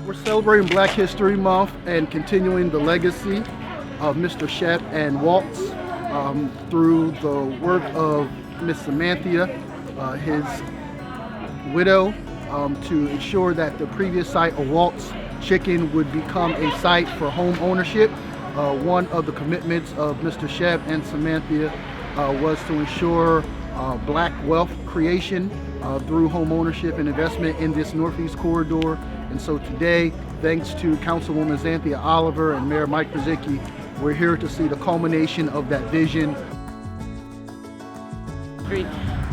We're celebrating Black History Month and continuing the legacy of Mr. Sheppard and Walt through the work of Miss Samantha, his widow, to ensure that the previous site of Walt's Chicken would become a site for home ownership. One of the commitments of Mr. Sheppard and Samantha was to ensure Black wealth creation through home ownership and investment in this Northeast corridor. And so today, thanks to Councilwoman Xanthia Oliver and Mayor Mike Brzezicki, we're here to see the culmination of that vision.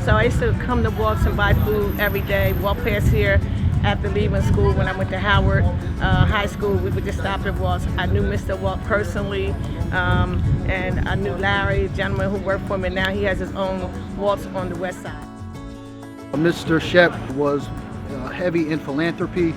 So I used to come to Walt's and buy food every day, walk past here after leaving school. When I went to Howard High School, we would just stop at Walt's. I knew Mr. Walt personally, and I knew Larry, a gentleman who worked for him, and now he has his own Walt's on the west side. Mr. Sheppard was heavy in philanthropy,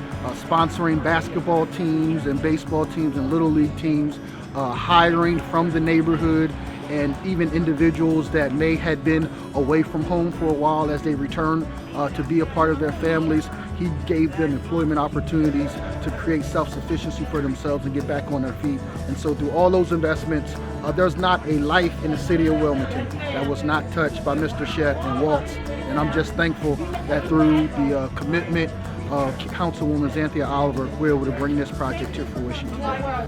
sponsoring basketball teams and baseball teams and little league teams, hiring from the neighborhood, and even individuals that may have been away from home for a while as they return to be a part of their families. He gave them employment opportunities to create self-sufficiency for themselves and get back on their feet. And so through all those investments, there's not a life in the city of Wilmington that was not touched by Mr. Sheppard and Walt. And I'm just thankful that through the commitment of Councilwoman Xanthia Oliver, we're able to bring this project to fruition today.